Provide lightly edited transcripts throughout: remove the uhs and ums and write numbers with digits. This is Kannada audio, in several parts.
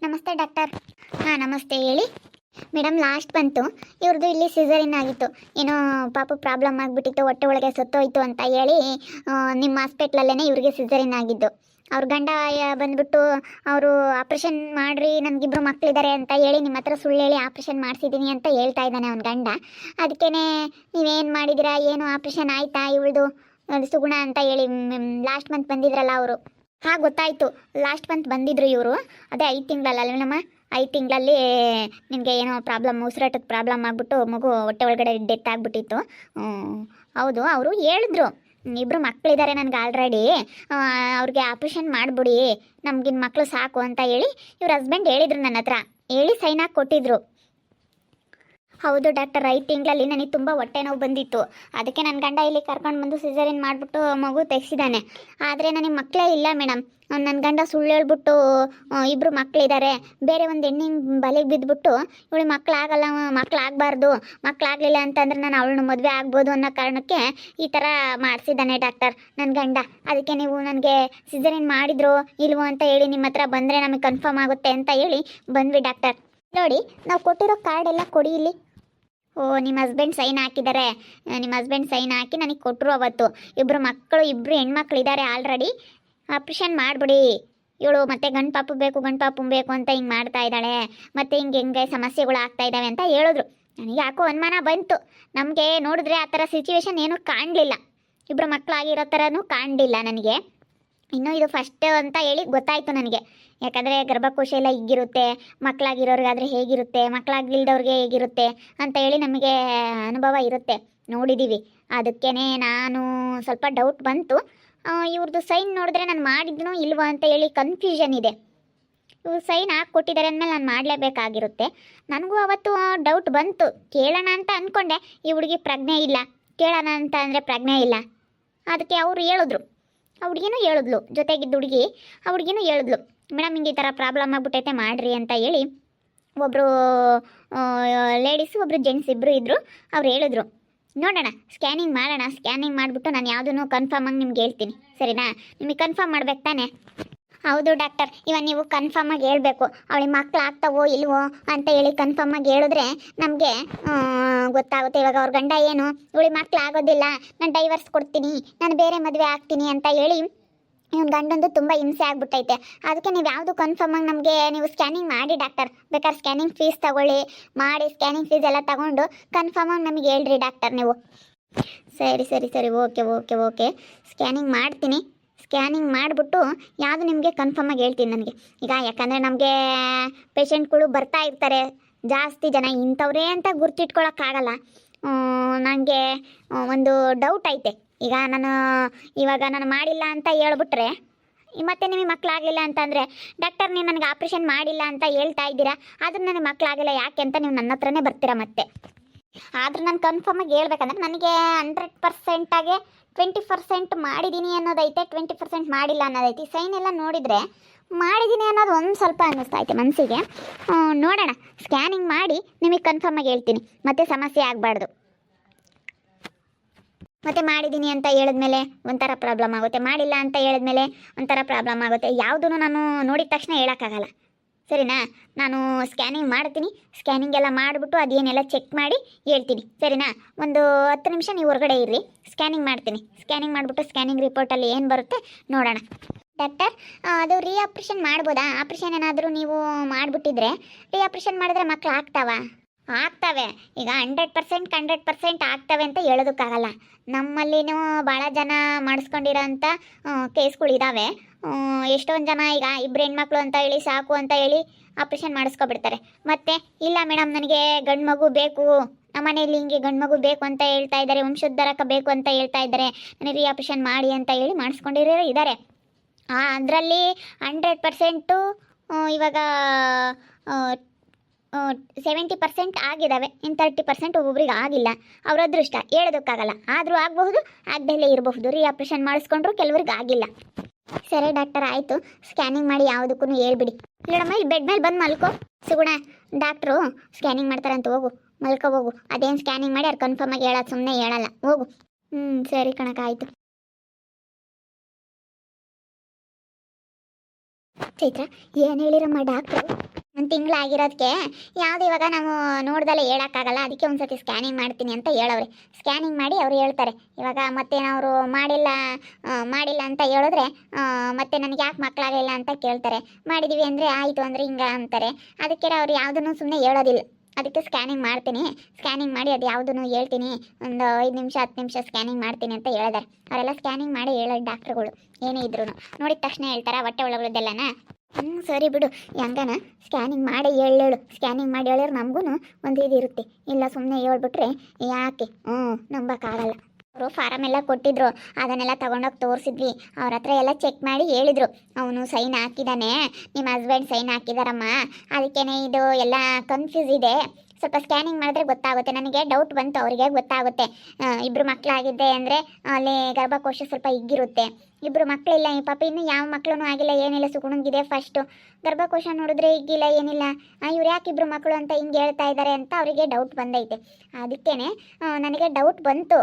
ನಮಸ್ತೆ ಡಾಕ್ಟರ್. ಹಾಂ ನಮಸ್ತೆ, ಹೇಳಿ ಮೇಡಮ್. ಲಾಸ್ಟ್ ಬಂತು ಇವ್ರದ್ದು ಇಲ್ಲಿ ಸಿಸರಿನ್ ಆಗಿತ್ತು. ಏನೋ ಪಾಪ ಪ್ರಾಬ್ಲಮ್ ಆಗಿಬಿಟ್ಟಿತ್ತು, ಹೊಟ್ಟೆ ಒಳಗೆ ಸತ್ತೋಯ್ತು ಅಂತ ಹೇಳಿ ನಿಮ್ಮ ಹಾಸ್ಪಿಟ್ಲಲ್ಲೇ ಇವ್ರಿಗೆ ಸಿಸರಿನ್ ಆಗಿದ್ದು. ಅವ್ರ ಗಂಡ ಬಂದ್ಬಿಟ್ಟು ಅವರು ಆಪ್ರೇಷನ್ ಮಾಡಿರಿ, ನನಗಿಬ್ರು ಮಕ್ಕಳಿದ್ದಾರೆ ಅಂತ ಹೇಳಿ ನಿಮ್ಮ ಹತ್ರ ಸುಳ್ಳು ಹೇಳಿ ಆಪ್ರೇಷನ್ ಮಾಡಿಸಿದ್ದೀನಿ ಅಂತ ಹೇಳ್ತಾ ಇದ್ದಾನೆ ಅವ್ನ ಗಂಡ. ಅದಕ್ಕೇ ನೀವೇನು ಮಾಡಿದ್ದೀರಾ, ಏನು ಆಪ್ರೇಷನ್ ಆಯಿತಾ ಇವಳದು ಸುಗುಣ ಅಂತ ಹೇಳಿ ಲಾಸ್ಟ್ ಮಂತ್ ಬಂದಿದ್ರಲ್ಲ ಅವರು. ಹಾಂ ಗೊತ್ತಾಯಿತು, ಲಾಸ್ಟ್ ಮಂತ್ ಬಂದಿದ್ರು ಇವರು. ಅದೇ 5 ತಿಂಗಳಲ್ಲ ನಮ್ಮ 5 ತಿಂಗಳಲ್ಲಿ ನಿಮಗೆ ಏನೋ ಪ್ರಾಬ್ಲಮ್, ಉಸಿರಾಟದ ಪ್ರಾಬ್ಲಮ್ ಆಗಿಬಿಟ್ಟು ಮಗು ಹೊಟ್ಟೆ ಒಳಗಡೆ ಡೆತ್ ಆಗಿಬಿಟ್ಟಿತ್ತು. ಹೌದು, ಅವರು ಹೇಳಿದ್ರು ಇಬ್ಬರು ಮಕ್ಕಳಿದ್ದಾರೆ ನನಗೆ ಆಲ್ರೆಡಿ, ಅವ್ರಿಗೆ ಆಪ್ರೇಷನ್ ಮಾಡಿಬಿಡಿ, ನಮಗಿನ್ನ ಮಕ್ಕಳು ಸಾಕು ಅಂತ ಹೇಳಿ ಇವ್ರ ಹಸ್ಬೆಂಡ್ ಹೇಳಿದ್ರು ನನ್ನ ಹತ್ರ. ಹೇಳಿ ಸೈನ್ ಹಾಕಿ ಕೊಟ್ಟಿದ್ರು. ಹೌದು ಡಾಕ್ಟರ್, 5 ತಿಂಗಳಲ್ಲಿ ನನಗೆ ತುಂಬ ಹೊಟ್ಟೆ ನೋವು ಬಂದಿತ್ತು. ಅದಕ್ಕೆ ನನ್ನ ಗಂಡ ಇಲ್ಲಿ ಕರ್ಕೊಂಡು ಬಂದು ಸಿಸರಿನ್ ಮಾಡಿಬಿಟ್ಟು ಮಗು ತೆಗೆಸಿದ್ದಾನೆ. ಆದರೆ ನನಗೆ ಮಕ್ಕಳೇ ಇಲ್ಲ ಮೇಡಮ್. ನನ್ನ ಗಂಡ ಸುಳ್ಳು ಹೇಳ್ಬಿಟ್ಟು ಇಬ್ಬರು ಮಕ್ಕಳಿದ್ದಾರೆ, ಬೇರೆ ಒಂದು ಹೆಣ್ಣಿನ ಬಲೆಗೆ ಬಿದ್ದುಬಿಟ್ಟು ಇವಳು ಮಕ್ಕಳಾಗಬಾರ್ದು, ಮಕ್ಕಳಾಗಲಿಲ್ಲ ಅಂತಂದ್ರೆ ನಾನು ಅವಳನ್ನ ಮದುವೆ ಆಗ್ಬೋದು ಅನ್ನೋ ಕಾರಣಕ್ಕೆ ಈ ಥರ ಮಾಡಿಸಿದ್ದಾನೆ ಡಾಕ್ಟರ್ ನನ್ನ ಗಂಡ. ಅದಕ್ಕೆ ನೀವು ನನಗೆ ಸಿಸರಿನ್ ಮಾಡಿದ್ರು ಇಲ್ವೋ ಅಂತ ಹೇಳಿ ನಿಮ್ಮ ಹತ್ರ ಬಂದರೆ ನಮಗೆ ಕನ್ಫರ್ಮ್ ಆಗುತ್ತೆ ಅಂತ ಹೇಳಿ ಬಂದ್ವಿ ಡಾಕ್ಟರ್. ನೋಡಿ, ನಾವು ಕೊಟ್ಟಿರೋ ಕಾರ್ಡ್ ಎಲ್ಲ ಕೊಡಿ ಇಲ್ಲಿ. ಓ, ನಿಮ್ಮ ಹಸ್ಬೆಂಡ್ ಸೈನ್ ಹಾಕಿದ್ದಾರೆ. ನಿಮ್ಮ ಹಸ್ಬೆಂಡ್ ಸೈನ್ ಹಾಕಿ ನನಗೆ ಕೊಟ್ಟರು ಅವತ್ತು. ಇಬ್ಬರು ಹೆಣ್ಮಕ್ಳಿದ್ದಾರೆ ಆಲ್ರೆಡಿ, ಆಪ್ರೇಷನ್ ಮಾಡಿಬಿಡಿ, ಇವಳು ಮತ್ತೆ ಗಂಡು ಪಾಪು ಬೇಕು ಅಂತ ಹಿಂಗೆ ಮಾಡ್ತಾ ಇದ್ದಾಳೆ, ಮತ್ತು ಹಿಂಗೆ ಸಮಸ್ಯೆಗಳು ಆಗ್ತಾ ಇದ್ದಾವೆ ಅಂತ ಹೇಳಿದ್ರು. ನನಗೆ ಯಾಕೋ ಅನುಮಾನ ಬಂತು. ನಮಗೆ ನೋಡಿದ್ರೆ ಆ ಥರ ಸಿಚುವೇಶನ್ ಏನೂ ಕಾಣಲಿಲ್ಲ, ಇಬ್ಬರು ಮಕ್ಕಳಾಗಿರೋ ಥರನೂ ಕಾಣಲಿಲ್ಲ ನನಗೆ. ಇನ್ನೂ ಇದು ಫಸ್ಟ್ ಅಂತ ಹೇಳಿ ಗೊತ್ತಾಯಿತು ನನಗೆ. ಯಾಕಂದರೆ ಗರ್ಭಕೋಶ ಎಲ್ಲ ಹಿಗ್ಗಿರುತ್ತೆ, ಮಕ್ಕಳಾಗಿರೋರಿಗಾದರೆ ಹೇಗಿರುತ್ತೆ, ಮಕ್ಕಳಾಗಿಲ್ದವ್ರಿಗೆ ಹೇಗಿರುತ್ತೆ ಅಂತ ಹೇಳಿ ನಮಗೆ ಅನುಭವ ಇರುತ್ತೆ, ನೋಡಿದ್ದೀವಿ. ಅದಕ್ಕೇ ನಾನು ಸ್ವಲ್ಪ ಡೌಟ್ ಬಂತು. ಇವ್ರದ್ದು ಸೈನ್ ನೋಡಿದ್ರೆ ನಾನು ಮಾಡಿದ್ನೋ ಇಲ್ವೋ ಅಂತ ಹೇಳಿ ಕನ್ಫ್ಯೂಷನ್ ಇದೆ. ಇವ್ರು ಸೈನ್ ಹಾಕ್ಕೊಟ್ಟಿದ್ದಾರೆ ಅಂದಮೇಲೆ ನಾನು ಮಾಡಲೇಬೇಕಾಗಿರುತ್ತೆ. ನನಗೂ ಅವತ್ತು ಡೌಟ್ ಬಂತು, ಕೇಳೋಣ ಅಂತ ಅಂದ್ಕೊಂಡೆ. ಈ ಹುಡುಗಿ ಪ್ರಜ್ಞೆ ಇಲ್ಲ, ಕೇಳೋಣ ಅಂತ ಅಂದರೆ ಪ್ರಜ್ಞೆ ಇಲ್ಲ. ಅದಕ್ಕೆ ಅವರು ಹೇಳಿದ್ರು, ಆ ಹುಡುಗಿನೂ ಹೇಳಿದ್ಲು, ಜೊತೆಗಿದ್ದ ಹುಡುಗಿ ಆ ಹುಡುಗಿನೂ ಹೇಳಿದ್ಲು, ಮೇಡಮ್ ಹಿಂಗೆ ಈ ಥರ ಪ್ರಾಬ್ಲಮ್ ಆಗಿಬಿಟ್ಟೈತೆ ಮಾಡಿರಿ ಅಂತ ಹೇಳಿ. ಒಬ್ಬರು ಲೇಡೀಸು ಒಬ್ಬರು ಜೆಂಟ್ಸ್ ಇಬ್ಬರು ಇದ್ದರು. ಅವ್ರು ಹೇಳಿದ್ರು, ನೋಡೋಣ ಸ್ಕ್ಯಾನಿಂಗ್ ಮಾಡೋಣ, ಸ್ಕ್ಯಾನಿಂಗ್ ಮಾಡಿಬಿಟ್ಟು ನಾನು ಯಾವುದೂ ಕನ್ಫರ್ಮ್ ಆಗಿ ನಿಮ್ಗೆ ಹೇಳ್ತೀನಿ, ಸರಿನಾ? ನಿಮಗೆ ಕನ್ಫರ್ಮ್ ಮಾಡ್ಬೇಕು ತಾನೆ? ಹೌದು ಡಾಕ್ಟರ್, ಇವಾಗ ನೀವು ಕನ್ಫರ್ಮಾಗಿ ಹೇಳಬೇಕು, ಅವಳಿಗೆ ಮಕ್ಕಳು ಆಗ್ತಾವೋ ಇಲ್ವೋ ಅಂತ ಹೇಳಿ ಕನ್ಫರ್ಮಾಗಿ ಹೇಳಿದ್ರೆ ನಮಗೆ ಗೊತ್ತಾಗುತ್ತೆ. ಇವಾಗ ಅವ್ರ ಗಂಡ ಏನು, ಇವಳಿಗೆ ಮಕ್ಕಳು ಆಗೋದಿಲ್ಲ, ನಾನು ಡೈವರ್ಸ್ ಕೊಡ್ತೀನಿ, ನಾನು ಬೇರೆ ಮದುವೆ ಆಗ್ತೀನಿ ಅಂತ ಹೇಳಿ ಇವ್ನ ಗಂಡಂದು ತುಂಬ ಹಿಂಸೆ ಆಗ್ಬಿಟ್ಟೈತೆ. ಅದಕ್ಕೆ ನೀವು ಯಾವುದು ಕನ್ಫರ್ಮಾಗಿ ನಮಗೆ ನೀವು ಸ್ಕ್ಯಾನಿಂಗ್ ಮಾಡಿ ಡಾಕ್ಟರ್, ಬೇಕಾದ್ರೆ ಸ್ಕ್ಯಾನಿಂಗ್ ಫೀಸ್ ತಗೊಳ್ಳಿ, ಮಾಡಿ ಸ್ಕ್ಯಾನಿಂಗ್ ಫೀಸ್ ಎಲ್ಲ ತಗೊಂಡು ಕನ್ಫರ್ಮಾಗಿ ನಮಗೆ ಹೇಳ್ರಿ ಡಾಕ್ಟರ್ ನೀವು. ಸರಿ ಓಕೆ ಸ್ಕ್ಯಾನಿಂಗ್ ಮಾಡ್ತೀನಿ. ಸ್ಕ್ಯಾನಿಂಗ್ ಮಾಡಿಬಿಟ್ಟು ಯಾವುದು ನಿಮಗೆ ಕನ್ಫರ್ಮಾಗಿ ಹೇಳ್ತೀನಿ ನನಗೆ. ಈಗ ಯಾಕಂದರೆ ನಮಗೆ ಪೇಷಂಟ್ಗಳು ಬರ್ತಾ ಇರ್ತಾರೆ ಜಾಸ್ತಿ ಜನ, ಇಂಥವ್ರೇ ಅಂತ ಗುರ್ತಿಟ್ಕೊಳ್ಳೋಕ್ಕಾಗಲ್ಲ. ನನಗೆ ಒಂದು ಡೌಟ್ ಐತೆ. ಈಗ ಇವಾಗ ನಾನು ಮಾಡಿಲ್ಲ ಅಂತ ಹೇಳ್ಬಿಟ್ರೆ ಮತ್ತೆ ನಿಮಗೆ ಮಕ್ಕಳಾಗಲಿಲ್ಲ ಅಂತಂದರೆ, ಡಾಕ್ಟರ್ ನೀವು ನನಗೆ ಆಪ್ರೇಷನ್ ಮಾಡಿಲ್ಲ ಅಂತ ಹೇಳ್ತಾ ಇದ್ದೀರಾ, ಆದರೂ ನನಗೆ ಮಕ್ಕಳಾಗಿಲ್ಲ ಯಾಕೆ ಅಂತ ನೀವು ನನ್ನ ಹತ್ರನೇ ಬರ್ತೀರಾ ಮತ್ತೆ. ಆದರೂ ನಾನು ಕನ್ಫರ್ಮಾಗಿ ಹೇಳ್ಬೇಕಂದ್ರೆ ನನಗೆ 100%ಆಗೆ 20% ಮಾಡಿದ್ದೀನಿ ಅನ್ನೋದೈತೆ, 20% ಮಾಡಿಲ್ಲ ಅನ್ನೋದೈತಿ. ಸೈನ್ ಎಲ್ಲ ನೋಡಿದರೆ ಮಾಡಿದ್ದೀನಿ ಅನ್ನೋದು ಒಂದು ಸ್ವಲ್ಪ ಅನ್ನಿಸ್ತಾ ಐತೆ ಮನಸ್ಸಿಗೆ. ನೋಡೋಣ, ಸ್ಕ್ಯಾನಿಂಗ್ ಮಾಡಿ ನಿಮಗೆ ಕನ್ಫರ್ಮಾಗಿ ಹೇಳ್ತೀನಿ, ಮತ್ತೆ ಸಮಸ್ಯೆ ಆಗಬಾರ್ದು. ಮತ್ತು ಮಾಡಿದ್ದೀನಿ ಅಂತ ಹೇಳಿದ್ಮೇಲೆ ಒಂಥರ ಪ್ರಾಬ್ಲಮ್ ಆಗುತ್ತೆ, ಮಾಡಿಲ್ಲ ಅಂತ ಹೇಳಿದ್ಮೇಲೆ ಒಂಥರ ಪ್ರಾಬ್ಲಮ್ ಆಗುತ್ತೆ. ಯಾವುದೂ ನಾನು ನೋಡಿದ ತಕ್ಷಣ ಹೇಳೋಕ್ಕಾಗಲ್ಲ, ಸರಿನಾ? ನಾನು ಸ್ಕ್ಯಾನಿಂಗ್ ಮಾಡ್ತೀನಿ, ಸ್ಕ್ಯಾನಿಂಗ್ ಎಲ್ಲ ಮಾಡಿಬಿಟ್ಟು ಅದೇನೆಲ್ಲ ಚೆಕ್ ಮಾಡಿ ಹೇಳ್ತೀನಿ, ಸರಿನಾ? ಒಂದು 10 ನಿಮಿಷ ನೀವು ಹೊರಗಡೆ ಇರ್ರಿ, ಸ್ಕ್ಯಾನಿಂಗ್ ಮಾಡ್ತೀನಿ. ಸ್ಕ್ಯಾನಿಂಗ್ ಮಾಡಿಬಿಟ್ಟು ಸ್ಕ್ಯಾನಿಂಗ್ ರಿಪೋರ್ಟಲ್ಲಿ ಏನು ಬರುತ್ತೆ ನೋಡೋಣ. ಡಾಕ್ಟರ್, ಅದು ಆಪ್ರೇಷನ್ ಮಾಡ್ಬೋದಾ? ಆಪ್ರೇಷನ್ ಏನಾದರೂ ನೀವು ಮಾಡಿಬಿಟ್ಟಿದ್ರೆ ಆಪ್ರೇಷನ್ ಮಾಡಿದ್ರೆ ಮಕ್ಕಳು ಆಗ್ತವೆ. ಈಗ 100% ಆಗ್ತವೆ ಅಂತ ಹೇಳೋದಕ್ಕಾಗಲ್ಲ. ನಮ್ಮಲ್ಲಿನೂ ಭಾಳ ಜನ ಮಾಡಿಸ್ಕೊಂಡಿರೋಂಥ ಕೇಸ್ಗಳಿದ್ದಾವೆ. ಎಷ್ಟೊಂದು ಜನ ಈಗ 2 ಹೆಣ್ಮಕ್ಳು ಅಂತ ಹೇಳಿ ಸಾಕು ಅಂತ ಹೇಳಿ ಆಪ್ರೇಷನ್ ಮಾಡಿಸ್ಕೊಬಿಡ್ತಾರೆ. ಮತ್ತು ಇಲ್ಲ ಮೇಡಮ್ ನನಗೆ ಗಂಡು ಮಗು ಬೇಕು, ನಮ್ಮನೇಲಿ ಹಿಂಗೆ ಗಂಡು ಮಗು ಬೇಕು ಅಂತ ಹೇಳ್ತಾ ಇದ್ದಾರೆ, ವಂಶೋದ್ಧಾರಕ ಬೇಕು ಅಂತ ಹೇಳ್ತಾ ಇದ್ದಾರೆ, ನನಗೆ ಆಪ್ರೇಷನ್ ಮಾಡಿ ಅಂತ ಹೇಳಿ ಮಾಡಿಸ್ಕೊಂಡಿರೋರು ಇದ್ದಾರೆ. ಅದರಲ್ಲಿ 100% ಇವಾಗ 70% ಆಗಿದ್ದಾವೆ, ಇನ್ನು 30% ಒಬ್ಬೊಬ್ರಿಗೆ ಆಗಿಲ್ಲ. ಅವ್ರ ಅದೃಷ್ಟ, ಹೇಳೋದಕ್ಕಾಗಲ್ಲ. ಆದರೂ ಆಗಬಹುದು, ಆಗದಲ್ಲೇ ಇರಬಹುದು. ಆಪ್ರೇಷನ್ ಮಾಡಿಸ್ಕೊಂಡ್ರು ಕೆಲವ್ರಿಗೆ ಆಗಿಲ್ಲ. ಸರಿ ಡಾಕ್ಟರ್, ಆಯಿತು. ಸ್ಕ್ಯಾನಿಂಗ್ ಮಾಡಿ ಯಾವುದಕ್ಕೂ ಹೇಳ್ಬಿಡಿ. ನೋಡಮ್ಮ, ಇಲ್ಲಿ ಬೆಡ್ ಮೇಲೆ ಬಂದು ಮಲ್ಕೋ. ಸಿಗೋಣ, ಡಾಕ್ಟ್ರು ಸ್ಕ್ಯಾನಿಂಗ್ ಮಾಡ್ತಾರಂತ, ಹೋಗು ಹೋಗು. ಅದೇನು ಸ್ಕ್ಯಾನಿಂಗ್ ಮಾಡಿ ಅವ್ರು ಕನ್ಫರ್ಮಾಗಿ ಹೇಳೋದು, ಸುಮ್ಮನೆ ಹೇಳಲ್ಲ, ಹೋಗು. ಸರಿ ಕಣಕ್ಕ, ಆಯಿತು. ಚೈತ್ರ ಏನು ಹೇಳಿರಮ್ಮ ಡಾಕ್ಟ್ರು? ಒಂದು ತಿಂಗಳಾಗಿರೋದಕ್ಕೆ ಯಾವುದು ಇವಾಗ ನಾವು ನೋಡ್ದಲ್ಲೇ ಹೇಳೋಕ್ಕಾಗಲ್ಲ, ಅದಕ್ಕೆ ಒಂದು ಸತಿ ಸ್ಕ್ಯಾನಿಂಗ್ ಮಾಡ್ತೀನಿ ಅಂತ ಹೇಳವ್ರೆ. ಸ್ಕ್ಯಾನಿಂಗ್ ಮಾಡಿ ಅವ್ರು ಹೇಳ್ತಾರೆ. ಇವಾಗ ಮತ್ತೇನವರು ಮಾಡಿಲ್ಲ ಅಂತ ಹೇಳಿದ್ರೆ ಮತ್ತೆ ನನಗೆ ಯಾಕೆ ಮಕ್ಕಳಾಗಲಿಲ್ಲ ಅಂತ ಕೇಳ್ತಾರೆ. ಮಾಡಿದ್ದೀವಿ ಅಂದರೆ ಆಯಿತು ಅಂದರೆ ಹಿಂಗೆ ಅಂತಾರೆ. ಅದಕ್ಕೆ ಅವ್ರು ಯಾವುದನ್ನು ಸುಮ್ಮನೆ ಹೇಳೋದಿಲ್ಲ. ಅದಕ್ಕೆ ಸ್ಕ್ಯಾನಿಂಗ್ ಮಾಡ್ತೀನಿ, ಸ್ಕ್ಯಾನಿಂಗ್ ಮಾಡಿ ಅದು ಯಾವುದನ್ನು ಹೇಳ್ತೀನಿ, ಒಂದು 5 ನಿಮಿಷ 10 ನಿಮಿಷ ಸ್ಕ್ಯಾನಿಂಗ್ ಮಾಡ್ತೀನಿ ಅಂತ ಹೇಳಿದಾರೆ. ಅವರೆಲ್ಲ ಸ್ಕ್ಯಾನಿಂಗ್ ಮಾಡಿ ಹೇಳೋದು ಡಾಕ್ಟ್ರುಗಳು ಏನೇ ಇದ್ರು ನೋಡಿದ ತಕ್ಷಣ ಹೇಳ್ತಾರೆ ಹೊಟ್ಟೆ ಒಳಗಡೆಲ್ಲನ. ಸರಿ ಬಿಡು, ಹೆಂಗನ ಸ್ಕ್ಯಾನಿಂಗ್ ಮಾಡಿ ಹೇಳು. ಸ್ಕ್ಯಾನಿಂಗ್ ಮಾಡಿ ಹೇಳಿದ್ರೆ ನಮಗೂ ಒಂದು ಇದಿರುತ್ತೆ. ಇಲ್ಲ ಸುಮ್ಮನೆ ಹೇಳ್ಬಿಟ್ರೆ ಯಾಕೆ ನಂಬಕ್ಕಾಗಲ್ಲ. ಅವರು ಫಾರಮ್ ಎಲ್ಲ ಕೊಟ್ಟಿದ್ರು, ಅದನ್ನೆಲ್ಲ ತೊಗೊಂಡೋಗಿ ತೋರಿಸಿದ್ವಿ. ಅವ್ರ ಹತ್ರ ಎಲ್ಲ ಚೆಕ್ ಮಾಡಿ ಹೇಳಿದರು, ಅವನು ಸೈನ್ ಹಾಕಿದ್ದಾನೆ, ನಿಮ್ಮ ಹಸ್ಬೆಂಡ್ ಸೈನ್ ಹಾಕಿದಾರಮ್ಮ, ಅದಕ್ಕೇ ಇದು ಎಲ್ಲ ಕನ್ಫ್ಯೂಸ್ ಇದೆ, ಸ್ವಲ್ಪ ಸ್ಕ್ಯಾನಿಂಗ್ ಮಾಡಿದ್ರೆ ಗೊತ್ತಾಗುತ್ತೆ. ನನಗೆ ಡೌಟ್ ಬಂತು, ಅವರಿಗೆ ಗೊತ್ತಾಗುತ್ತೆ. ಇಬ್ಬರು ಮಕ್ಕಳಾಗಿದ್ದೆ ಅಂದರೆ ಅಲ್ಲಿ ಗರ್ಭಕೋಶ ಸ್ವಲ್ಪ ಹಿಗ್ಗಿರುತ್ತೆ. ಇಬ್ಬರು ಮಕ್ಕಳಿಲ್ಲ, ಈ ಪಾಪ ಇನ್ನೂ ಯಾವ ಮಕ್ಕಳೂ ಆಗಿಲ್ಲ, ಏನಿಲ್ಲ, ಸುಗುಣಂಗಿದೆ. ಫಸ್ಟು ಗರ್ಭಕೋಶ ನೋಡಿದ್ರೆ ಹಿಗ್ಗಿಲ್ಲ, ಏನಿಲ್ಲ, ಇವ್ರು ಯಾಕೆ ಇಬ್ಬರು ಮಕ್ಕಳು ಅಂತ ಹಿಂಗೆ ಹೇಳ್ತಾ ಇದ್ದಾರೆ ಅಂತ ಅವರಿಗೆ ಡೌಟ್ ಬಂದೈತೆ. ಅದಕ್ಕೇ ನನಗೆ ಡೌಟ್ ಬಂತು,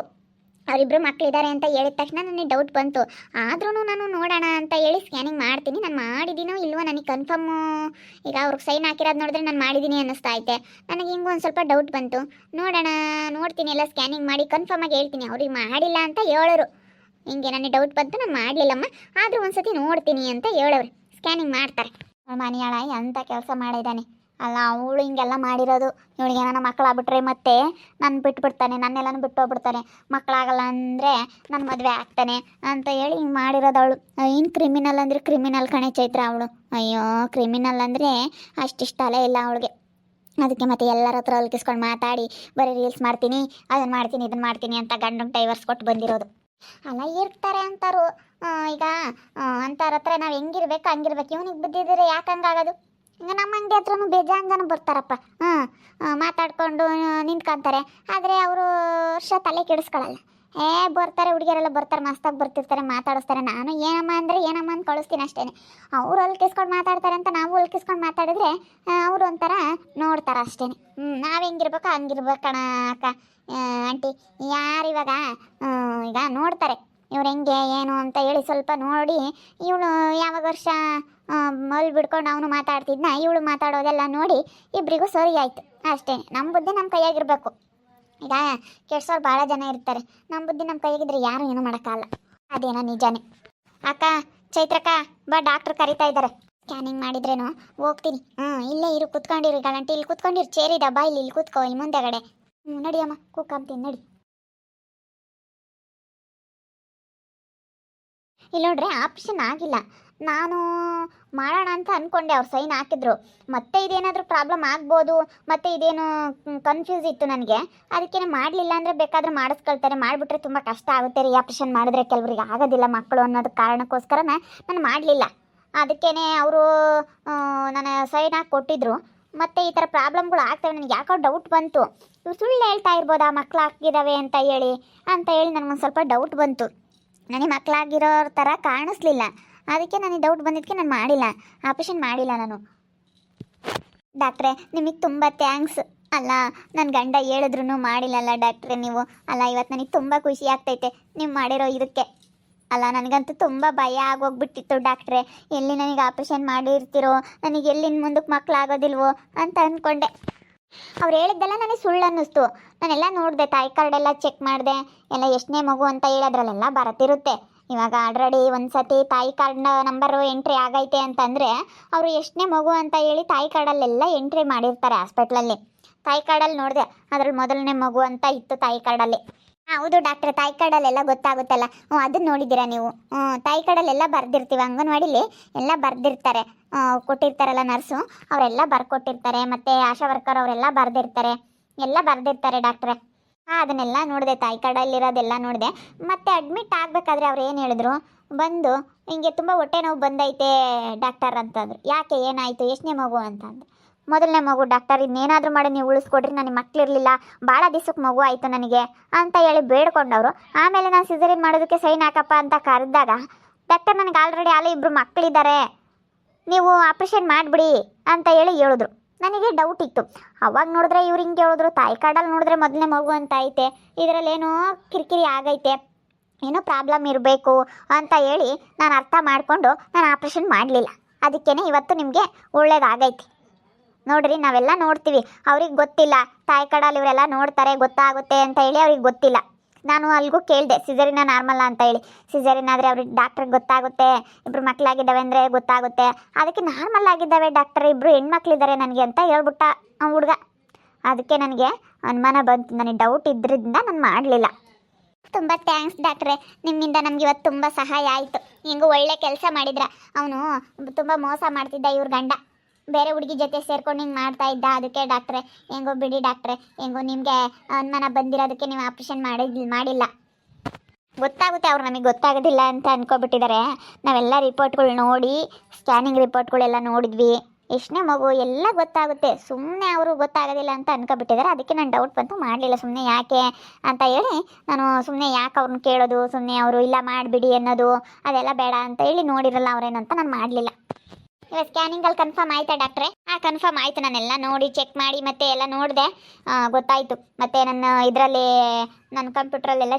ಅವರಿಬ್ಬರು ಮಕ್ಕಳಿದ್ದಾರೆ ಅಂತ ಹೇಳಿದ ತಕ್ಷಣ ನನಗೆ ಡೌಟ್ ಬಂತು. ಆದ್ರೂ ನಾನು ನೋಡೋಣ ಅಂತ ಹೇಳಿ ಸ್ಕ್ಯಾನಿಂಗ್ ಮಾಡ್ತೀನಿ. ನಾನು ಮಾಡಿದ್ದೀನೋ ಇಲ್ವೋ ನನಗೆ ಕನ್ಫರ್ಮು, ಈಗ ಅವ್ರಿಗೆ ಸೈನ್ ಹಾಕಿರೋದು ನೋಡಿದ್ರೆ ನಾನು ಮಾಡಿದ್ದೀನಿ ಅನ್ನಿಸ್ತಾ ಐತೆ. ನನಗೆ ಹಿಂಗೆ ಒಂದು ಸ್ವಲ್ಪ ಡೌಟ್ ಬಂತು, ನೋಡ್ತೀನಿ ಎಲ್ಲ ಸ್ಕ್ಯಾನಿಂಗ್ ಮಾಡಿ ಕನ್ಫರ್ಮಾಗಿ ಹೇಳ್ತೀನಿ. ಅವ್ರಿಗೆ ಮಾಡಿಲ್ಲ ಅಂತ ಹೇಳೋರು, ಹಿಂಗೆ ನನಗೆ ಡೌಟ್ ಬಂತು, ನಾನು ಮಾಡಲಿಲ್ಲಮ್ಮ, ಆದರೂ ಒಂದು ಸತಿ ನೋಡ್ತೀನಿ ಅಂತ ಹೇಳೋರು. ಸ್ಕ್ಯಾನಿಂಗ್ ಮಾಡ್ತಾರೆ. ಮನೆಯಾಳ ಎಂಥ ಕೆಲಸ ಮಾಡಿದ್ದಾನೆ ಅಲ್ಲ, ಅವಳು ಹಿಂಗೆಲ್ಲ ಮಾಡಿರೋದು. ಇವಳಿಗೆ ನನ್ನ ಮಕ್ಕಳಾಗ್ಬಿಟ್ರೆ ಮತ್ತೆ ನಾನು ಬಿಟ್ಬಿಡ್ತಾನೆ, ನನ್ನೆಲ್ಲನೂ ಬಿಟ್ಟು ಹೋಗ್ಬಿಡ್ತಾನೆ, ಮಕ್ಕಳಾಗಲ್ಲ ಅಂದರೆ ನನ್ನ ಮದುವೆ ಆಗ್ತಾನೆ ಅಂತ ಹೇಳಿ ಹಿಂಗೆ ಮಾಡಿರೋದು ಅವಳು. ಇನ್ನು ಕ್ರಿಮಿನಲ್ ಅಂದರೆ ಕ್ರಿಮಿನಲ್ ಕಣೆ ಚೈತ್ರ ಅವಳು. ಅಯ್ಯೋ ಕ್ರಿಮಿನಲ್ ಅಂದರೆ ಅಷ್ಟಿಷ್ಟಲೇ ಇಲ್ಲ ಅವಳಿಗೆ. ಅದಕ್ಕೆ ಮತ್ತೆ ಎಲ್ಲರ ಹತ್ರ ಅಲ್ಕಿಸ್ಕೊಂಡು ಮಾತಾಡಿ ಬರೀ ರೀಲ್ಸ್ ಮಾಡ್ತೀನಿ, ಅದನ್ನು ಮಾಡ್ತೀನಿ ಇದನ್ನು ಮಾಡ್ತೀನಿ ಅಂತ ಗಂಡಂಗೆ ಡೈವರ್ಸ್ ಕೊಟ್ಟು ಬಂದಿರೋದು. ಅಲ್ಲ ಇರ್ತಾರೆ ಅಂತಾರು, ಈಗ ಅಂತಾರ ಹತ್ರ ನಾವು ಹೆಂಗಿರ್ಬೇಕು ಹಂಗಿರ್ಬೇಕು. ಇವನಿಗೆ ಬಿದ್ದಿದ್ರೆ ಯಾಕೆ ಹಂಗಾಗೋದು? ಈಗ ನಮ್ಮ ಅಂಗಡಿ ಹತ್ರನೂ ಬೇಜಾನ್ ಜನ ಬರ್ತಾರಪ್ಪ, ಮಾತಾಡ್ಕೊಂಡು ನಿಂತ್ಕೊಂತಾರೆ. ಆದರೆ ಅವರು ವರ್ಷ ತಲೆ ಕೆಡಿಸ್ಕೊಳ್ಳಲ್ಲ. ಬರ್ತಾರೆ ಹುಡುಗಿಯರೆಲ್ಲ ಬರ್ತಾರೆ, ಮಸ್ತಾಗಿ ಬರ್ತಿರ್ತಾರೆ, ಮಾತಾಡಿಸ್ತಾರೆ. ನಾನು ಏನಮ್ಮ ಅಂದರೆ ಏನಮ್ಮ ಅಂತ ಕಳಿಸ್ತೀನಿ ಅಷ್ಟೇ. ಅವರು ಅಲ್ಕಿಸ್ಕೊಂಡು ಮಾತಾಡ್ತಾರೆ ಅಂತ ನಾವು ಅಲ್ಕಿಸ್ಕೊಂಡು ಮಾತಾಡಿದ್ರೆ ಅವರು ಒಂಥರ ನೋಡ್ತಾರೆ ಅಷ್ಟೇ. ನಾವು ಹೆಂಗಿರ್ಬೇಕು ಹಂಗಿರ್ಬೇಕಣ ಅಕ್ಕ ಆಂಟಿ. ಯಾರಿವಾಗ ಈಗ ನೋಡ್ತಾರೆ ಇವ್ರು ಹೆಂಗೆ ಏನು ಅಂತ ಹೇಳಿ ಸ್ವಲ್ಪ ನೋಡಿ. ಇವಳು ಯಾವಾಗ ವರ್ಷ ಮಲ್ ಬಿಡ್ಕೊಂಡು ಅವನು ಮಾತಾಡ್ತಿದ್ನ, ಇವಳು ಮಾತಾಡೋದೆಲ್ಲ ನೋಡಿ ಇಬ್ಬರಿಗೂ ಸರಿ ಆಯಿತು ಅಷ್ಟೇ. ನಮ್ಮ ಬುದ್ಧಿ ನಮ್ಮ ಕೈಯಾಗಿರ್ಬೇಕು. ಈಗ ಕೆಡ್ಸೋರು ಭಾಳ ಜನ ಇರ್ತಾರೆ, ನಮ್ಮ ಬುದ್ಧಿ ನಮ್ಮ ಕೈಯಾಗಿದ್ರೆ ಯಾರು ಏನೂ ಮಾಡೋಕ್ಕಾಗಲ್ಲ. ಅದೇನೋ ನಿಜಾನೇ. ಅಕ್ಕ ಚೈತ್ರಕ್ಕ ಬಾ, ಡಾಕ್ಟ್ರು ಕರಿತಾ ಇದ್ದಾರೆ. ಸ್ಕ್ಯಾನಿಂಗ್ ಮಾಡಿದ್ರೇನು ಹೋಗ್ತೀನಿ. ಇಲ್ಲೇ ಇರು, ಕುತ್ಕೊಂಡಿರು ಗಂಟೆ, ಇಲ್ಲಿ ಕುತ್ಕೊಂಡಿರು, ಚೇರಿದ ಬಾ, ಇಲ್ಲಿ ಕೂತ್ಕೋ, ಇಲ್ಲಿ ಮುಂದೆಗಡೆ. ನಡಿಯಮ್ಮ, ಕೂಕಾಂತೀನಿ ನಡಿ. ಇಲ್ಲಿ ನೋಡ್ರೆ ಆಪ್ಷನ್ ಆಗಿಲ್ಲ. ನಾನು ಮಾಡೋಣ ಅಂತ ಅಂದ್ಕೊಂಡೆ, ಅವ್ರು ಸೈನ್ ಹಾಕಿದ್ರು. ಮತ್ತೆ ಇದೇನಾದರೂ ಪ್ರಾಬ್ಲಮ್ ಆಗ್ಬೋದು, ಮತ್ತೆ ಇದೇನು ಕನ್ಫ್ಯೂಸ್ ಇತ್ತು ನನಗೆ. ಅದಕ್ಕೆ ಮಾಡಲಿಲ್ಲ ಅಂದರೆ ಬೇಕಾದ್ರೆ ಮಾಡಿಸ್ಕೊಳ್ತಾರೆ, ಮಾಡಿಬಿಟ್ರೆ ತುಂಬ ಕಷ್ಟ ಆಗುತ್ತೆ ರೀ. ಆಪ್ರೇಷನ್ ಮಾಡಿದ್ರೆ ಕೆಲವ್ರಿಗೆ ಆಗೋದಿಲ್ಲ ಮಕ್ಕಳು ಅನ್ನೋದು ಕಾರಣಕ್ಕೋಸ್ಕರ ನಾನು ಮಾಡಲಿಲ್ಲ. ಅದಕ್ಕೇ ಅವರು ನನ್ನ ಸೈನ್ ಹಾಕಿ ಕೊಟ್ಟಿದ್ರು. ಮತ್ತು ಈ ಥರ ಪ್ರಾಬ್ಲಮ್ಗಳು ಆಗ್ತವೆ. ನನಗೆ ಯಾಕೋ ಡೌಟ್ ಬಂತು, ಇವ್ರು ಸುಳ್ಳು ಹೇಳ್ತಾ ಇರ್ಬೋದಾ ಮಕ್ಕಳು ಹಾಕಿದ್ದಾವೆ ಅಂತ ಹೇಳಿ ನನಗೊಂದು ಸ್ವಲ್ಪ ಡೌಟ್ ಬಂತು. ನನಗೆ ಮಕ್ಕಳಾಗಿರೋ ಥರ ಕಾಣಿಸ್ಲಿಲ್ಲ. ಅದಕ್ಕೆ ನನಗೆ ಡೌಟ್ ಬಂದಿದ್ದಕ್ಕೆ ನಾನು ಮಾಡಿಲ್ಲ, ಆಪರೇಷನ್ ಮಾಡಿಲ್ಲ ನಾನು. ಡಾಕ್ಟ್ರೇ ನಿಮಗೆ ತುಂಬ ಥ್ಯಾಂಕ್ಸ್. ಅಲ್ಲ ನನ್ನ ಗಂಡ ಹೇಳಿದ್ರು ಮಾಡಿಲ್ಲಲ್ಲ ಡಾಕ್ಟ್ರೇ ನೀವು. ಅಲ್ಲ ಇವತ್ತು ನನಗೆ ತುಂಬ ಖುಷಿ ಆಗ್ತೈತೆ ನೀವು ಮಾಡಿರೋ ಇದಕ್ಕೆ. ಅಲ್ಲ ನನಗಂತೂ ತುಂಬ ಭಯ ಆಗೋಗ್ಬಿಟ್ಟಿತ್ತು ಡಾಕ್ಟ್ರೇ, ಎಲ್ಲಿ ನನಗೆ ಆಪರೇಷನ್ ಮಾಡಿರ್ತೀರೋ, ನನಗೆ ಎಲ್ಲಿನ ಮುಂದಕ್ಕೆ ಮಕ್ಕಳಾಗೋದಿಲ್ವೋ ಅಂತ ಅಂದ್ಕೊಂಡೆ. ಅವ್ರು ಹೇಳಿದ್ದೆಲ್ಲ ನನಗೆ ಸುಳ್ಳು ಅನ್ನಿಸ್ತು. ನಾನೆಲ್ಲ ನೋಡಿದೆ, ತಾಯಿ ಕಾರ್ಡೆಲ್ಲ ಚೆಕ್ ಮಾಡಿದೆ, ಎಲ್ಲ ಎಷ್ಟನೇ ಮಗು ಅಂತ ಹೇಳೋದ್ರಲ್ಲೆಲ್ಲ ಬರತ್ತಿರುತ್ತೆ. ಇವಾಗ ಆಲ್ರೆಡಿ ಒಂದು ಸತಿ ತಾಯಿ ಕಾರ್ಡ್ನ ನಂಬರು ಎಂಟ್ರಿ ಆಗೈತೆ ಅಂತಂದರೆ ಅವರು ಎಷ್ಟನೇ ಮಗು ಅಂತ ಹೇಳಿ ತಾಯಿ ಕಾರ್ಡಲ್ಲೆಲ್ಲ ಎಂಟ್ರಿ ಮಾಡಿರ್ತಾರೆ ಹಾಸ್ಪಿಟ್ಲಲ್ಲಿ. ತಾಯಿ ಕಾರ್ಡಲ್ಲಿ ನೋಡಿದೆ, ಅದರಲ್ಲಿ ಮೊದಲನೇ ಮಗು ಅಂತ ಇತ್ತು ತಾಯಿ ಕಾರ್ಡಲ್ಲಿ. ಹೌದು ಡಾಕ್ಟ್ರೆ, ತಾಯಿ ಕಾರ್ಡಲ್ಲೆಲ್ಲ ಗೊತ್ತಾಗುತ್ತಲ್ಲ. ಅದನ್ನು ನೋಡಿದ್ದೀರಾ ನೀವು? ತಾಯಿ ಕಾರ್ಡಲ್ಲೆಲ್ಲ ಬರೆದಿರ್ತೀವಿ, ಅಂಗನವಾಡಿಲಿ ಎಲ್ಲ ಬರೆದಿರ್ತಾರೆ, ಕೊಟ್ಟಿರ್ತಾರಲ್ಲ ನರ್ಸು, ಅವರೆಲ್ಲ ಬರ್ಕೊಟ್ಟಿರ್ತಾರೆ. ಮತ್ತು ಆಶಾ ವರ್ಕರ್ ಅವರೆಲ್ಲ ಬರೆದಿರ್ತಾರೆ ಡಾಕ್ಟ್ರೆ. ಅದನ್ನೆಲ್ಲ ನೋಡಿದೆ, ತಾಯಿ ಕಾರ್ಡಲ್ಲಿರೋದೆಲ್ಲ ನೋಡಿದೆ. ಮತ್ತು ಅಡ್ಮಿಟ್ ಆಗಬೇಕಾದ್ರೆ ಅವ್ರು ಏನು ಹೇಳಿದ್ರು, ಬಂದು ಹಿಂಗೆ ತುಂಬ ಹೊಟ್ಟೆ ನೋವು ಬಂದೈತೆ ಡಾಕ್ಟರ್ ಅಂತಂದರು. ಯಾಕೆ ಏನಾಯಿತು, ಎಷ್ಟನೇ ಮಗು ಅಂತಂದು. ಮೊದಲನೇ ಮಗು ಡಾಕ್ಟರ್, ಇನ್ನೇನಾದರೂ ಮಾಡಿ ನೀವು ಉಳಿಸ್ಕೊಡ್ರಿ, ನನಗೆ ಮಕ್ಕಳಿರಲಿಲ್ಲ, ಭಾಳ ದಿವ್ಸಕ್ಕೆ ಮಗು ಆಯಿತು ನನಗೆ ಅಂತ ಹೇಳಿ ಬೇಡ್ಕೊಂಡವರು. ಆಮೇಲೆ ನಾನು ಸಿಸೇರಿಯನ್ ಮಾಡೋದಕ್ಕೆ ಸೈನ್ ಹಾಕಪ್ಪ ಅಂತ ಕರೆದಾಗ ಡಾಕ್ಟರ್ ನನಗೆ ಆಲ್ರೆಡಿ ಅಲ್ಲೇ 2 ಮಕ್ಕಳಿದ್ದಾರೆ, ನೀವು ಆಪ್ರೇಷನ್ ಮಾಡಿಬಿಡಿ ಅಂತ ಹೇಳಿ ಹೇಳಿದ್ರು. ನನಗೆ ಡೌಟ್ ಇತ್ತು. ಅವಾಗ ನೋಡಿದ್ರೆ ಇವ್ರು ಹಿಂಗೆ ಹೇಳಿದ್ರು, ತಾಯಿ ಕಾರ್ಡಲ್ಲಿ ನೋಡಿದ್ರೆ ಮೊದಲನೇ ಮಗು ಅಂತ ಐತೆ, ಇದರಲ್ಲೇನೋ ಕಿರಿಕಿರಿ ಆಗೈತೆ, ಏನೋ ಪ್ರಾಬ್ಲಮ್ ಇರಬೇಕು ಅಂತ ಹೇಳಿ ನಾನು ಅರ್ಥ ಮಾಡಿಕೊಂಡು ನಾನು ಆಪ್ರೇಷನ್ ಮಾಡಲಿಲ್ಲ. ಅದಕ್ಕೇ ಇವತ್ತು ನಿಮಗೆ ಒಳ್ಳೇದಾಗೈತಿ ನೋಡ್ರಿ. ನಾವೆಲ್ಲ ನೋಡ್ತೀವಿ, ಅವ್ರಿಗೆ ಗೊತ್ತಿಲ್ಲ. ತಾಯಿ ಕಡಲ್ಲಿ ಇವರೆಲ್ಲ ನೋಡ್ತಾರೆ ಗೊತ್ತಾಗುತ್ತೆ ಅಂತ ಹೇಳಿ ಅವ್ರಿಗೆ ಗೊತ್ತಿಲ್ಲ. ನಾನು ಅಲ್ಲಿಗೂ ಕೇಳಿದೆ ಸಿಸರಿನ ನಾರ್ಮಲ್ಲ ಅಂತ ಹೇಳಿ. ಸಿಸರಿನ್ ಆದರೆ ಅವ್ರಿಗೆ ಡಾಕ್ಟ್ರಿಗೆ ಗೊತ್ತಾಗುತ್ತೆ, ಇಬ್ಬರು ಮಕ್ಕಳಾಗಿದ್ದಾವೆ ಅಂದರೆ ಗೊತ್ತಾಗುತ್ತೆ, ಅದಕ್ಕೆ ನಾರ್ಮಲ್ ಆಗಿದ್ದಾವೆ ಡಾಕ್ಟರ್, ಇಬ್ಬರು ಹೆಣ್ಮಕ್ಳಿದ್ದಾರೆ ನನಗೆ ಅಂತ ಹೇಳ್ಬಿಟ್ಟ ಹುಡುಗ. ಅದಕ್ಕೆ ನನಗೆ ಅನುಮಾನ ಬಂತು, ನನಗೆ ಡೌಟ್ ಇದ್ರಿಂದ ನಾನು ಮಾಡಲಿಲ್ಲ. ತುಂಬ ಥ್ಯಾಂಕ್ಸ್ ಡಾಕ್ಟ್ರೆ, ನಿಮ್ಮಿಂದ ನಮ್ಗೆ ಇವತ್ತು ತುಂಬ ಸಹಾಯ ಆಯಿತು. ಹೆಂಗೂ ಒಳ್ಳೆ ಕೆಲಸ ಮಾಡಿದ್ರ. ಅವನು ತುಂಬ ಮೋಸ ಮಾಡ್ತಿದ್ದ ಇವ್ರ ಗಂಡ, ಬೇರೆ ಹುಡುಗಿ ಜೊತೆ ಸೇರ್ಕೊಂಡು ಹಿಂಗೆ ಮಾಡ್ತಾ ಇದ್ದ. ಅದಕ್ಕೆ ಡಾಕ್ಟ್ರೆ ಹೆಂಗೋ ಬಿಡಿ ಡಾಕ್ಟ್ರೆ, ಹೆಂಗೋ ನಿಮಗೆ ಅನುಮಾನ ಬಂದಿರೋದಕ್ಕೆ ನೀವು ಆಪ್ರೇಷನ್ ಮಾಡಿಲ್ಲ. ಗೊತ್ತಾಗುತ್ತೆ, ಅವ್ರು ನಮಗೆ ಗೊತ್ತಾಗೋದಿಲ್ಲ ಅಂತ ಅಂದ್ಕೊಬಿಟ್ಟಿದ್ದಾರೆ. ನಾವೆಲ್ಲ ರಿಪೋರ್ಟ್ಗಳು ನೋಡಿ, ಸ್ಕ್ಯಾನಿಂಗ್ ರಿಪೋರ್ಟ್ಗಳೆಲ್ಲ ನೋಡಿದ್ವಿ. ಎಷ್ಟನೇ ಮಗು ಎಲ್ಲ ಗೊತ್ತಾಗುತ್ತೆ, ಸುಮ್ಮನೆ ಅವರು ಗೊತ್ತಾಗೋದಿಲ್ಲ ಅಂತ ಅನ್ಕೊಬಿಟ್ಟಿದ್ದಾರೆ. ಅದಕ್ಕೆ ನಾನು ಡೌಟ್ ಬಂತು, ಮಾಡಲಿಲ್ಲ. ಸುಮ್ಮನೆ ಯಾಕೆ ಅಂತ ಹೇಳಿ ನಾನು ಸುಮ್ಮನೆ ಯಾಕೆ ಅವ್ರನ್ನ ಕೇಳೋದು, ಸುಮ್ಮನೆ ಅವರು ಇಲ್ಲ ಮಾಡಿಬಿಡಿ ಅನ್ನೋದು ಅದೆಲ್ಲ ಬೇಡ ಅಂತ ಹೇಳಿ ನೋಡಿರಲ್ಲ ಅವ್ರೇನಂತ ನಾನು ಮಾಡಲಿಲ್ಲ. ಇವಾಗ ಸ್ಕ್ಯಾನಿಂಗಲ್ಲಿ ಕನ್ಫರ್ಮ್ ಆಯ್ತಾ ಡಾಕ್ಟ್ರೆ? ಕನ್ಫರ್ಮ್ ಆಯಿತು. ನಾನೆಲ್ಲ ನೋಡಿ ಚೆಕ್ ಮಾಡಿ ಮತ್ತೆ ಎಲ್ಲ ನೋಡಿದೆ, ಗೊತ್ತಾಯಿತು. ಮತ್ತು ನನ್ನ ಇದರಲ್ಲಿ ನನ್ನ ಕಂಪ್ಯೂಟ್ರಲ್ಲೆಲ್ಲ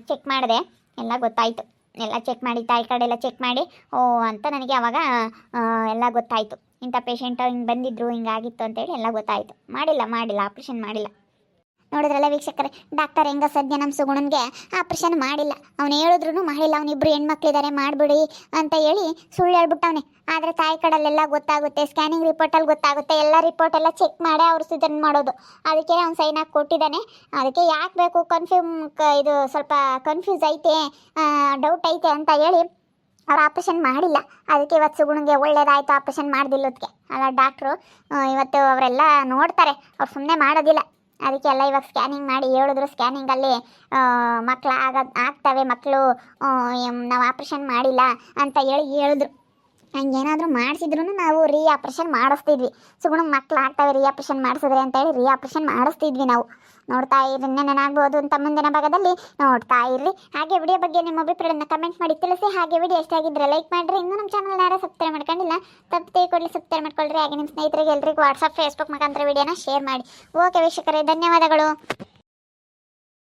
ಚೆಕ್ ಮಾಡಿದೆ, ಎಲ್ಲ ಗೊತ್ತಾಯಿತು. ಎಲ್ಲ ಚೆಕ್ ಮಾಡಿ, ತಾಯಿ ಕಡೆ ಎಲ್ಲ ಚೆಕ್ ಮಾಡಿ ಓ ಅಂತ ನನಗೆ ಆವಾಗ ಎಲ್ಲ ಗೊತ್ತಾಯಿತು. ಇಂಥ ಪೇಷಂಟ್ ಹಿಂಗೆ ಬಂದಿದ್ರು, ಹಿಂಗಾಗಿತ್ತು ಅಂತೇಳಿ ಎಲ್ಲ ಗೊತ್ತಾಯಿತು. ಮಾಡಿಲ್ಲ ಆಪ್ರೇಷನ್ ಮಾಡಿಲ್ಲ. ನೋಡಿದ್ರಲ್ಲ ವೀಕ್ಷಕರೇ, ಡಾಕ್ಟರ್ ಹೆಂಗ ಸದ್ಯ ನಮ್ಮ ಸುಗುಣನ್ಗೆ ಆಪ್ರೇಷನ್ ಮಾಡಿಲ್ಲ. ಅವ್ನು ಹೇಳಿದ್ರು ಮಾಡಿಲ್ಲ. ಅವನಿಬ್ಬರು ಹೆಣ್ಮಕ್ಳಿದ್ದಾರೆ ಮಾಡಿಬಿಡಿ ಅಂತ ಹೇಳಿ ಸುಳ್ಳು ಹೇಳ್ಬಿಟ್ಟವನೆ. ಆದರೆ ತಾಯಿ ಕಡಲ್ಲೆಲ್ಲ ಗೊತ್ತಾಗುತ್ತೆ, ಸ್ಕ್ಯಾನಿಂಗ್ ರಿಪೋರ್ಟಲ್ಲಿ ಗೊತ್ತಾಗುತ್ತೆ. ಎಲ್ಲ ರಿಪೋರ್ಟ್ ಎಲ್ಲ ಚೆಕ್ ಮಾಡಿ ಅವ್ರು ಸಿದ್ಧನ್ ಮಾಡೋದು. ಅದಕ್ಕೆ ಅವ್ನು ಸೈನ್ ಹಾಕಿ ಕೊಟ್ಟಿದ್ದಾನೆ. ಅದಕ್ಕೆ ಯಾಕೆ ಬೇಕು ಇದು ಸ್ವಲ್ಪ ಕನ್ಫ್ಯೂಸ್ ಐತೆ, ಡೌಟ್ ಐತೆ ಅಂತ ಹೇಳಿ ಅವ್ರು ಆಪ್ರೇಷನ್ ಮಾಡಿಲ್ಲ. ಅದಕ್ಕೆ ಇವತ್ತು ಸುಗುಣಿಗೆ ಒಳ್ಳೇದಾಯಿತು ಆಪ್ರೇಷನ್ ಮಾಡ್ದಿಲ್ಲದಕ್ಕೆ. ಅಲ್ಲ ಡಾಕ್ಟ್ರು ಇವತ್ತು ಅವರೆಲ್ಲ ನೋಡ್ತಾರೆ, ಅವ್ರು ಸುಮ್ಮನೆ ಮಾಡೋದಿಲ್ಲ. ಅದಕ್ಕೆ ಎಲ್ಲ ಇವಾಗ ಸ್ಕ್ಯಾನಿಂಗ್ ಮಾಡಿ ಹೇಳಿದ್ರು, ಸ್ಕ್ಯಾನಿಂಗಲ್ಲಿ ಮಕ್ಕಳು ಆಗ್ತವೆ, ಮಕ್ಕಳು ನಾವು ಆಪ್ರೇಷನ್ ಮಾಡಿಲ್ಲ ಅಂತ ಹೇಳಿದ್ರು. ಹಂಗೇನಾದರೂ ಮಾಡಿಸಿದ್ರು ನಾವು ಆಪ್ರೇಷನ್ ಮಾಡಿಸ್ತಿದ್ವಿ. ಸುಗುಣ ಮಕ್ಕಳು ಆಗ್ತವೆ ಆಪ್ರೇಷನ್ ಮಾಡಿಸಿದ್ರೆ ಅಂತ ಹೇಳಿ ಆಪ್ರೇಷನ್ ಮಾಡಿಸ್ತಿದ್ವಿ ನಾವು. ನೋಡ್ತಾ ಇರ್ರಿ, ನೆನಾಗ್ಬೋದು ಅಂತ ಮುಂದಿನ ಭಾಗದಲ್ಲಿ ನೋಡ್ತಾ ಇರ್ರಿ. ಹಾಗೆ ವಿಡಿಯೋ ಬಗ್ಗೆ ನಿಮ್ಮ ಅಭಿಪ್ರಾಯನ ಕಮೆಂಟ್ ಮಾಡಿ ತಿಳಿಸಿ. ಹಾಗೆ ವಿಡಿಯೋ ಇಷ್ಟಾಗಿದ್ದರೆ ಲೈಕ್ ಮಾಡಿರಿ. ಇನ್ನೂ ನಮ್ಮ ಚಾನಲ್ ಯಾರು ಸಬ್ಸ್ಕ್ರೈಬ್ ಮಾಡ್ಕೊಂಡಿಲ್ಲ, ತಪ್ಪದೆ ಕೊಡಲಿ ಸಬ್ಸ್ಕ್ರೈಬ್ ಮಾಡ್ಕೊಳ್ರಿ. ಹಾಗೆ ನಿಮ್ಮ ಸ್ನೇಹಿತರಿಗೆ ಎಲ್ರಿಗೂ ವಾಟ್ಸಪ್ ಫೇಸ್ಬುಕ್ ಮುಖಾಂತರ ವಿಡಿಯೋನ ಶೇರ್ ಮಾಡಿ. ಓಕೆ ವೀಕ್ಷಕರೇ, ಧನ್ಯವಾದಗಳು.